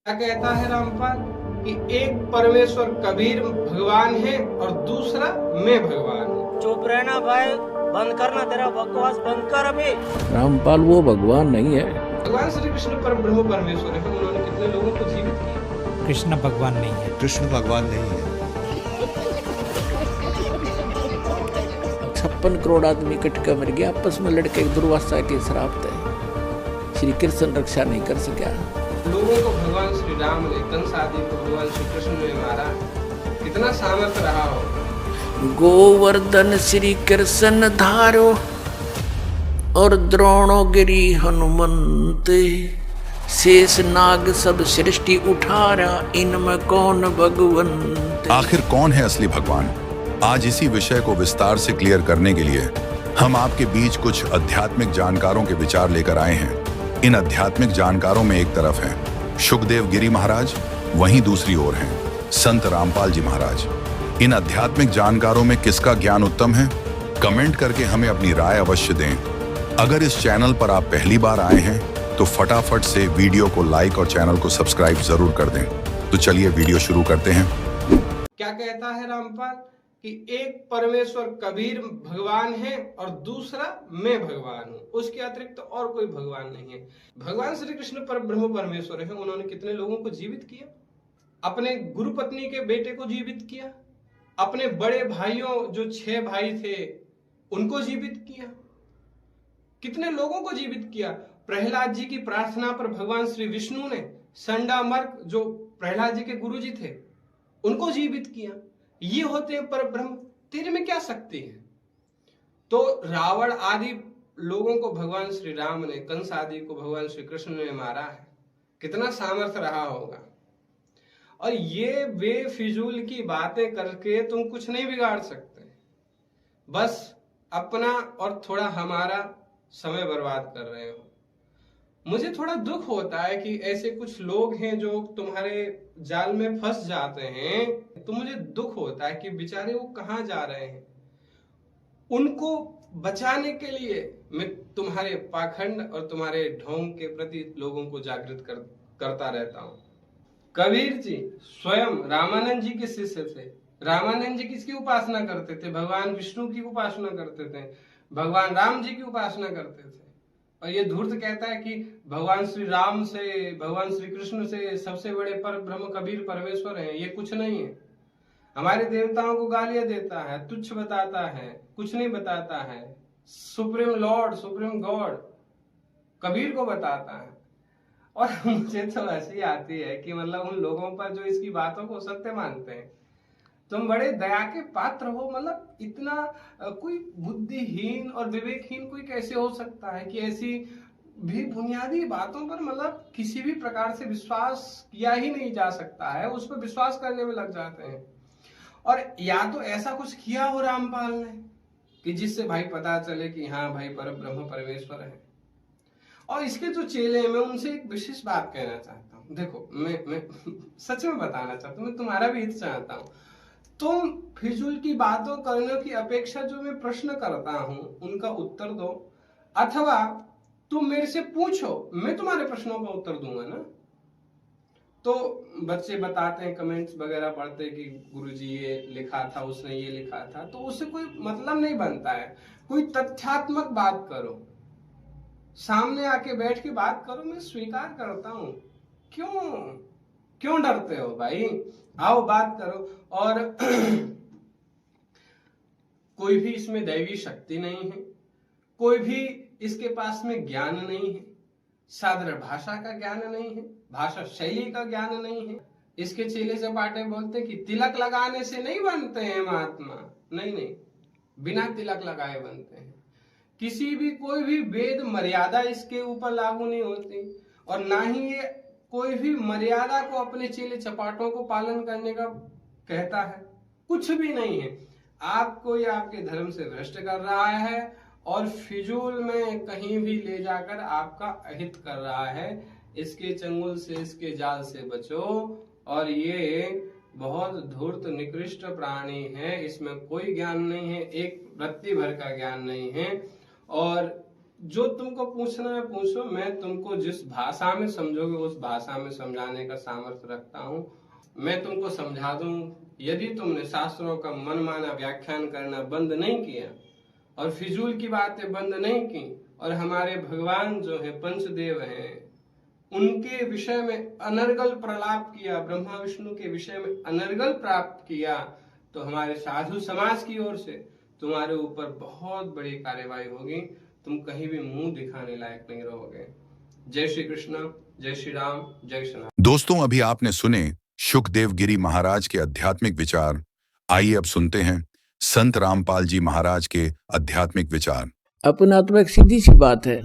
क्या कहता है रामपाल कि एक परमेश्वर कबीर भगवान है और दूसरा मैं भगवान हूँ। चुप रहना भाई, बंद करना, तेरा बकवास बंद कर अभी। रामपाल वो भगवान नहीं है। भगवान श्री कृष्ण पर ब्रह्म परमेश्वर है। उन्होंने कितने लोगों को जीवित किया। कृष्ण भगवान नहीं है। कृष्ण भगवान नहीं है। 56 करोड़ आदमी इकट्ठ कर मर गया, आपस में लड़के दुर्वासा के श्राप थे। श्री कृष्ण रक्षा नहीं कर सका। लोगों को भगवान श्री राम ने, कंस आदि को भगवान श्री कृष्ण ने मारा। कितना सामर्थ्य रहा हो। गोवर्धन श्री कृष्ण धारो और द्रोणोगिरी हनुमंत, शेष नाग सब सृष्टि उठारा, इनमें कौन भगवंत। आखिर कौन है असली भगवान? आज इसी विषय को विस्तार से क्लियर करने के लिए हम आपके बीच कुछ आध्यात्मिक जानकारों के विचार लेकर आए हैं। इन आध्यात्मिक जानकारों में एक तरफ हैं शुकदेव गिरी महाराज, वहीं दूसरी ओर हैं संत रामपाल जी महाराज। इन आध्यात्मिक जानकारों में किसका ज्ञान उत्तम है? कमेंट करके हमें अपनी राय अवश्य दें। अगर इस चैनल पर आप पहली बार आए हैं तो फटाफट से वीडियो को लाइक और चैनल को सब्सक्राइब जरूर कर दें। तो चलिए वीडियो शुरू करते हैं। क्या कहता है रामपाल कि एक परमेश्वर कबीर भगवान है और दूसरा मैं भगवान हूँ। उसके अतिरिक्त तो और कोई भगवान नहीं है। भगवान श्री कृष्ण पर ब्रह्म परमेश्वर है। उन्होंने कितने लोगों को जीवित किया। अपने गुरु पत्नी के बेटे को जीवित किया। अपने बड़े भाइयों, जो 6 भाई थे, उनको जीवित किया। कितने लोगों को जीवित किया। प्रहलाद जी की प्रार्थना पर भगवान श्री विष्णु ने संडामर्क, जो प्रहलाद जी के गुरु जी थे, उनको जीवित किया। ये होते हैं पर ब्रह्म। तेरे में क्या शक्ति है? तो रावण आदि लोगों को भगवान श्री राम ने, कंस आदि को भगवान श्री कृष्ण ने मारा है। कितना सामर्थ्य रहा होगा। और ये बेफिजूल की बातें करके तुम कुछ नहीं बिगाड़ सकते। बस अपना और थोड़ा हमारा समय बर्बाद कर रहे हो। मुझे थोड़ा दुख होता है कि ऐसे कुछ लोग हैं जो तुम्हारे जाल में फंस जाते हैं। तो मुझे दुख होता है कि बेचारे वो कहाँ जा रहे हैं। उनको बचाने के लिए मैं तुम्हारे पाखंड और तुम्हारे ढोंग के प्रति लोगों को जागृत करता रहता हूँ। कबीर जी स्वयं रामानंद जी के शिष्य थे। रामानंद जी किसकी उपासना करते थे? भगवान विष्णु की उपासना करते थे। भगवान राम जी की उपासना करते थे। और ये धूर्त कहता है कि भगवान श्री राम से, भगवान श्री कृष्ण से सबसे बड़े पर ब्रह्म कबीर परमेश्वर हैं। ये कुछ नहीं है। हमारे देवताओं को गालियां देता है, तुच्छ बताता है, कुछ नहीं बताता है। Supreme Lord, supreme God Kabir को बताता है। और मुझे तो हंसी आती है कि मतलब उन लोगों पर जो इसकी बातों को सत्य मानते हैं। तुम बड़े दया के पात्र हो। मतलब इतना कोई बुद्धिहीन और विवेकहीन कोई कैसे हो सकता है कि ऐसी भी बुनियादी बातों पर मतलब किसी भी प्रकार से विश्वास किया ही नहीं जा सकता है, उस पर विश्वास करने में लग जाते हैं। और या तो ऐसा कुछ किया हो रामपाल ने कि जिससे भाई पता चले कि हाँ भाई पर ब्रह्म परमेश्वर है। और इसके जो चेले हैं, मैं उनसे एक विशेष बात कहना चाहता हूँ। देखो, मैं सच में बताना चाहता हूँ, मैं तुम्हारा भी हित चाहता हूँ। तुम फिजूल की बातों करने की अपेक्षा जो मैं प्रश्न करता हूं उनका उत्तर दो, अथवा तुम मेरे से पूछो, मैं तुम्हारे प्रश्नों का उत्तर दूंगा ना। तो बच्चे बताते हैं, कमेंट्स वगैरह पढ़ते कि गुरुजी ये लिखा था, उसने ये लिखा था। तो उससे कोई मतलब नहीं बनता है। कोई तथ्यात्मक बात करो, सामने आके बैठ के बात करो। मैं स्वीकार करता हूं। क्यों डरते हो भाई? आओ बात करो। और कोई भी इसमें दैवी शक्ति नहीं है। कोई भी इसके पास में ज्ञान नहीं है। साधारण भाषा का ज्ञान नहीं है, भाषा शैली का ज्ञान नहीं है। इसके चेले चपाटे बोलते हैं कि तिलक लगाने से नहीं बनते हैं महात्मा। नहीं, बिना तिलक लगाए बनते हैं। किसी भी कोई भी वेद मर्यादा इसके ऊपर लागू नहीं होती। और ना ही ये कोई भी मर्यादा को अपने चेले चपाटों को पालन करने का कहता है। कुछ भी नहीं है। आपको ये आपके धर्म से भ्रष्ट कर रहा है और फिजूल में कहीं भी ले जाकर आपका अहित कर रहा है। इसके चंगुल से, इसके जाल से बचो। और ये बहुत धूर्त निकृष्ट प्राणी है। इसमें कोई ज्ञान नहीं है, एक रत्ती भर का ज्ञान नहीं है। और जो तुमको पूछना है पूछो, मैं तुमको जिस भाषा में समझोगे उस भाषा में समझाने का सामर्थ्य रखता हूँ। मैं तुमको समझा दूं। यदि तुमने शास्त्रों का मनमाना व्याख्यान करना बंद नहीं किया और फिजूल की बातें बंद नहीं की और हमारे भगवान जो है पंचदेव हैं उनके विषय में अनर्गल प्रलाप किया, ब्रह्मा विष्णु के विषय में अनर्गल प्राप्त किया, तो हमारे साधु समाज की ओर से तुम्हारे ऊपर बहुत बड़ी कार्यवाही होगी। तुम कहीं भी मुंह दिखाने लायक नहीं रहोगे। जय श्री कृष्ण, जय श्री राम, जय श्री राम। दोस्तों, अभी आपने सुने शुकदेव गिरी महाराज के आध्यात्मिक विचार। आइए अब सुनते हैं संत रामपाल जी महाराज के आध्यात्मिक विचार। अपने आत्मा एक सीधी सी बात है,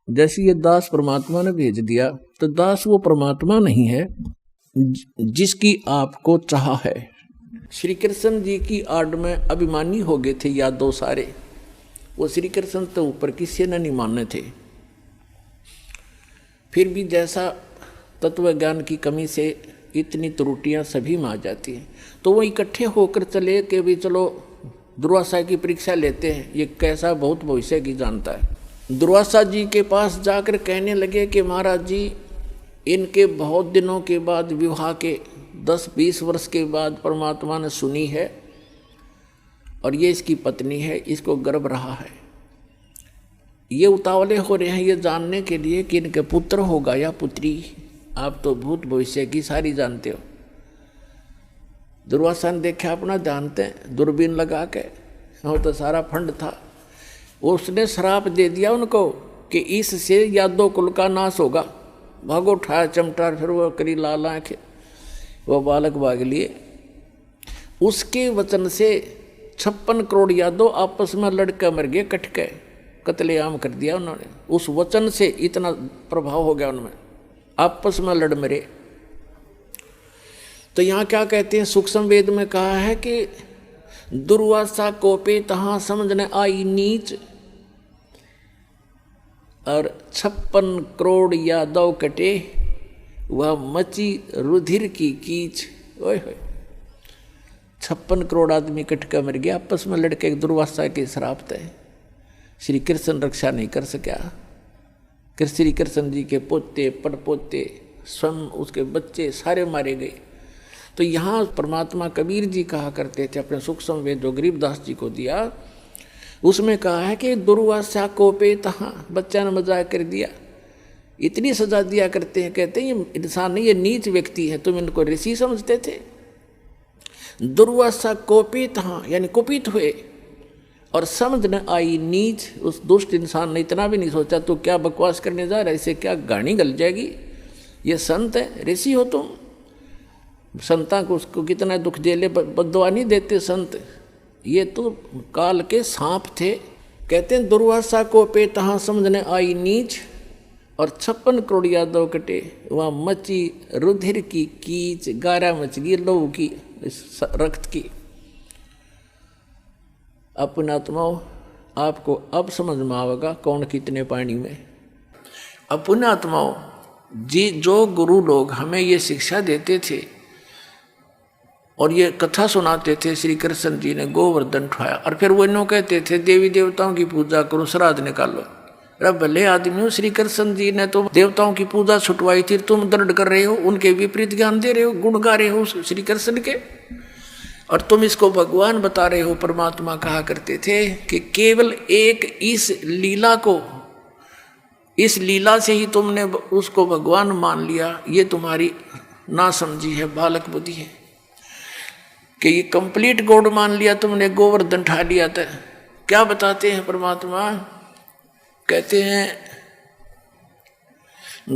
जैसे ये दास परमात्मा ने भेज दिया, तो दास वो परमात्मा नहीं है जिसकी आपको चाह है। श्री कृष्ण जी की आड़ में अभिमानी हो गए थे यादव सारे, वो श्री कृष्ण तो ऊपर किसी ने नहीं माने थे। फिर भी जैसा तत्व ज्ञान की कमी से इतनी त्रुटियां सभी में आ जाती हैं, तो वो इकट्ठे होकर चले कि भी चलो दुर्वासा की परीक्षा लेते हैं, ये कैसा बहुत भविष्य की जानता है। दुर्वासा जी के पास जाकर कहने लगे कि महाराज जी, इनके बहुत दिनों के बाद विवाह के 10-20 वर्ष के बाद परमात्मा ने सुनी है और ये इसकी पत्नी है, इसको गर्भ रहा है। ये उतावले हो रहे हैं ये जानने के लिए कि इनके पुत्र होगा या पुत्री। आप तो भूत भविष्य की सारी जानते हो। दुर्वासा ने देखा अपना जानते हैं, दूरबीन लगा के, वो तो सारा फंड था। उसने श्राप दे दिया उनको कि इससे यादव कुल का नाश होगा। भागो उठाया चमटा, फिर वो करी लाल आंखें, वो बालक भाग लिए। उसके वचन से 56 करोड़ यादव आपस में लड़के मर गए, कट गए, कत्लेआम कर दिया उन्होंने। उस वचन से इतना प्रभाव हो गया उनमें, आपस में लड़ मरे। तो यहाँ क्या कहते हैं, सूक्ष्म वेद में कहा है कि दुर्वासा कोपे तहाँ समझने आई नीच, और 56 करोड़ यादव कटे, वह मची रुधिर की कीच। ओए होए, 56 करोड़ आदमी कट कर मर गया, आपस में लड़के। एक दुर्वासा के श्राप थे। श्री कृष्ण रक्षा नहीं कर सका। श्री कृष्ण जी के पोते पड़पोते स्वयं उसके बच्चे सारे मारे गए। तो यहाँ परमात्मा कबीर जी कहा करते थे अपने सूक्ष्म वेद जो गरीबदास जी को दिया, उसमें कहा है कि दुर्वासा कोपे तहाँ, बच्चा ने मजाक कर दिया, इतनी सजा दिया करते हैं। कहते हैं ये इंसान नहीं, ये नीच व्यक्ति है, तुम इनको ऋषि समझते थे। दुर्वासा कोपे तहाँ यानी कुपित हुए और समझ न आई नीच। उस दुष्ट इंसान ने इतना भी नहीं सोचा तो क्या बकवास करने जा रहा है, इससे क्या गाड़ी गल जाएगी, ये संत है, ऋषि हो तुम। संता को उसको कितना दुख झेले, बद्दुआ नहीं देते संत, ये तो काल के सांप थे। कहते हैं दुर्वासा को पे तहाँ समझने आई नीच, और 56 करोड़ यादव कटे, वहाँ मची रुधिर की कीच, गारा मच गई लहू की, रक्त की। अपना आत्माओं, आपको अब समझ में आवेगा कौन कितने पानी में। अपने आत्माओं जी, जो गुरु लोग हमें ये शिक्षा देते थे और ये कथा सुनाते थे, श्री कृष्ण जी ने गोवर्धन उठाया और फिर वो इन्हों कहते थे देवी देवताओं की पूजा करो, श्राद्ध निकालो। अरे भले आदमी हो, श्री कृष्ण जी ने तो देवताओं की पूजा छुटवाई थी, तुम दंड कर रहे हो, उनके विपरीत ज्ञान दे रहे हो, गुण गा रहे हो श्री कृष्ण के, और तुम इसको भगवान बता रहे हो। परमात्मा कहा करते थे कि केवल एक इस लीला को, इस लीला से ही तुमने उसको भगवान मान लिया, ये तुम्हारी ना समझी है, बालक बुद्धि है कि ये कंप्लीट गॉड मान लिया तुमने, गोवर्धन उठा लिया था। क्या बताते हैं परमात्मा, कहते हैं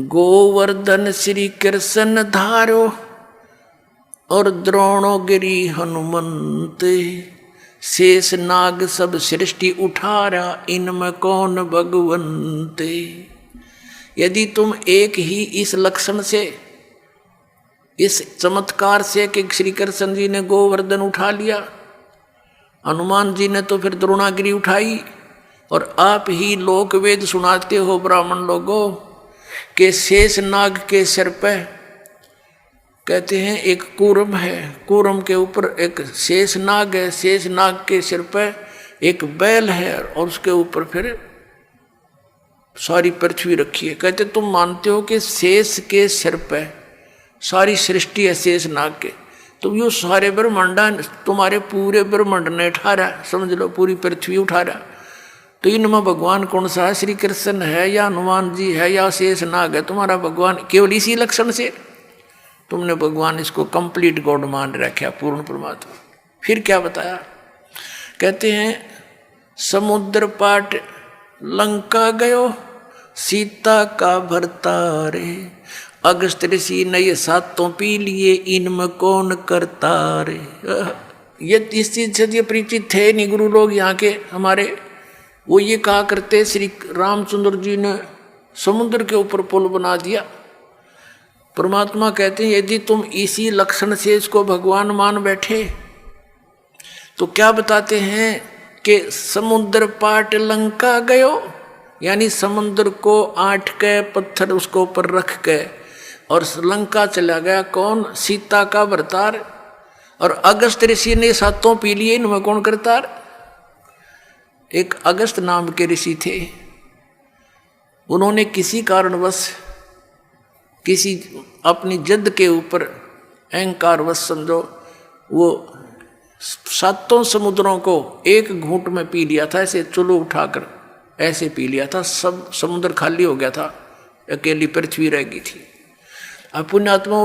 गोवर्धन श्री कृष्ण धारो और द्रोणो गिरी हनुमंत, शेष नाग सब सृष्टि उठारा, इनमें कौन भगवंत। यदि तुम एक ही इस लक्षण से, इस चमत्कार से कि श्री कृष्ण जी ने गोवर्धन उठा लिया, हनुमान जी ने तो फिर द्रोणागिरी उठाई, और आप ही लोक वेद सुनाते हो ब्राह्मण लोगों के शेष नाग के सिर पे, कहते हैं एक कूर्म है, कूर्म के ऊपर एक शेष नाग है, शेष नाग के सिर पे एक बैल है, और उसके ऊपर फिर सारी पृथ्वी रखी है। कहते तुम मानते हो कि शेष के सिर पे सारी सृष्टि है, शेष नाग के, तो यो सारे ब्रह्मांडा तुम्हारे पूरे ब्रह्मांड ने उठा रहा, समझ लो पूरी पृथ्वी उठा रहा। तो इनमें भगवान कौन सा है? श्री कृष्ण है या हनुमान जी है या शेष नाग है? तुम्हारा भगवान केवल इसी लक्षण से तुमने भगवान इसको कंप्लीट गॉड मान रखा, पूर्ण परमात्मा। फिर क्या बताया? कहते हैं समुद्र पाट लंका गयो, सीता का भरतारे, अगस्त ऋषि ने ये सातों पी लिए, इनमें कौन करता रे। ये इस चीज से ये परिचित थे नहीं गुरु लोग यहाँ के हमारे। वो ये कहा करते श्री रामचंद्र जी ने समुद्र के ऊपर पुल बना दिया। परमात्मा कहते हैं यदि तुम इसी लक्षण से इसको भगवान मान बैठे तो क्या बताते हैं कि समुद्र पाट लंका गयो, यानी समुद्र को आठ के पत्थर उसको ऊपर रख के और लंका चला गया। कौन? सीता का भरतार। और अगस्त ऋषि ने सातों पी लिए, इनमें कौन करतार? एक अगस्त नाम के ऋषि थे, उन्होंने किसी कारणवश किसी अपनी जिद के ऊपर अहंकारवश समझो वो सातों समुद्रों को एक घूंट में पी लिया था, ऐसे चुल्लू उठाकर ऐसे पी लिया था। सब समुद्र खाली हो गया था, अकेली पृथ्वी रह गई थी। अब पुण्यात्मा,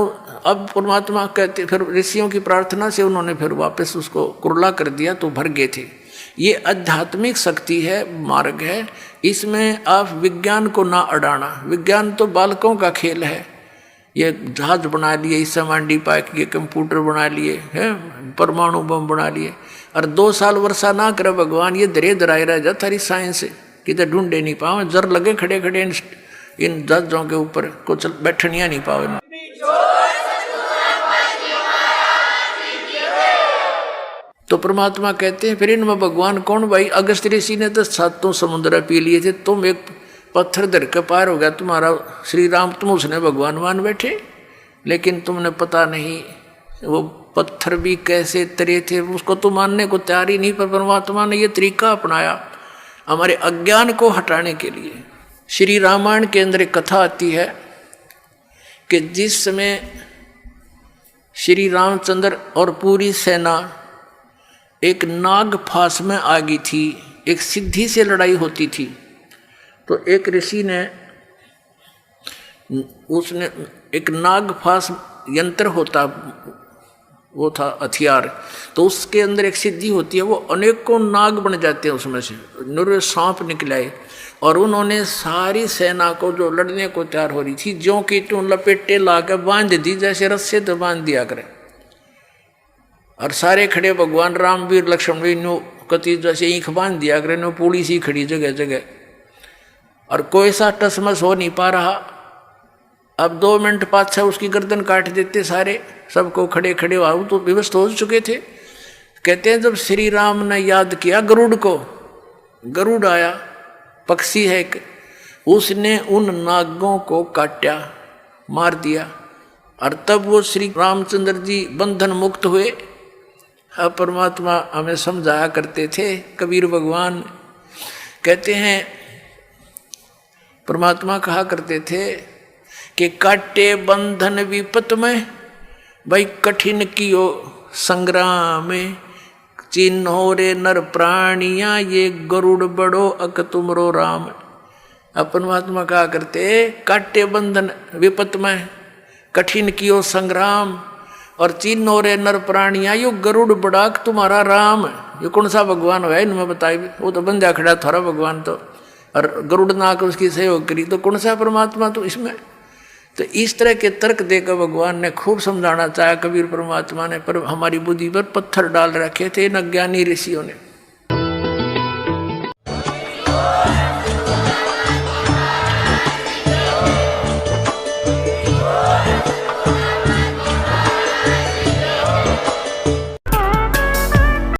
अब परमात्मा कहते, फिर ऋषियों की प्रार्थना से उन्होंने फिर वापस उसको कुरला कर दिया तो भर गए थे। ये आध्यात्मिक शक्ति है, मार्ग है, इसमें आप विज्ञान को ना अड़ाना। विज्ञान तो बालकों का खेल है। ये जहाज बना लिए, इससे मांडी पाए, ये कंप्यूटर बना लिए हैं, परमाणु बम बना लिए, और 2 साल वर्षा ना करे भगवान, ये दरे दराए रह जाता रही साइंस किधर ढूंढे नहीं पाओ। जर लगे खड़े खड़े इन जहाजों के ऊपर कुछ बैठनिया नहीं पाओ। तो परमात्मा कहते हैं फिर इनमें भगवान कौन? भाई अगस्त ऋषि ने तो सातों समुद्र पी लिए थे, तुम एक पत्थर धर के पार हो गया तुम्हारा श्री राम, तुम उसने भगवान मान बैठे। लेकिन तुमने पता नहीं वो पत्थर भी कैसे तरे थे, उसको तो मानने को तैयार ही नहीं। पर परमात्मा ने ये तरीका अपनाया हमारे अज्ञान को हटाने के लिए। श्री रामायण के अंदर एक कथा आती है कि जिस समय श्री रामचंद्र और पूरी सेना एक नाग फांस में आ गई थी, एक सिद्धि से लड़ाई होती थी, तो एक ऋषि ने उसने एक नाग फांस यंत्र होता, वो था हथियार, तो उसके अंदर एक सिद्धि होती है, वो अनेकों नाग बन जाते हैं, उसमें से निरे सांप निकलाए। और उन्होंने सारी सेना को जो लड़ने को तैयार हो रही थी, ज्यों की त्यों लपेटे ला के बांध दी, जैसे रस्से तो बांध दिया करें। और सारे खड़े भगवान राम वीर लक्ष्मण भी नो कति जैसे ईख बांध दिया करें, नो पूरी सी खड़ी जगह जगह, और कोई सा टसमस हो नहीं पा रहा। अब 2 मिनट पाछा उसकी गर्दन काट देते सारे, सबको खड़े खड़े आओ तो विवश हो चुके थे। कहते हैं जब श्री राम ने याद किया गरुड़ को, गरुड़ आया, पक्षी है एक, उसने उन नागों को काटा, मार दिया, और तब वो श्री रामचंद्र जी बंधन मुक्त हुए। अब परमात्मा हमें समझाया करते थे, कबीर भगवान कहते हैं, परमात्मा कहा करते थे कि काटे बंधन विपत में, भाई कठिन कियो संग्राम में, चिन्हो रे नर प्राणिया, ये गरुड़ बड़ो अक तुमरो राम। अब परमात्मा कहा करते काटे बंधन विपत में, कठिन कियो संग्राम, और चिन्हो रे नर प्राणिया, यो गरुड़ बड़ाक तुम्हारा राम। ये कौन सा भगवान है इनमें बताए? वो तो बंदा खड़ा थारा भगवान, तो और गरुड़ नाक उसकी सहयोग करी, तो कौन सा परमात्मा तो इसमें। तो इस तरह के तर्क देकर भगवान ने खूब समझाना चाहा कबीर परमात्मा ने, पर हमारी बुद्धि पर पत्थर डाल रखे थे इन अज्ञानी ऋषियों ने।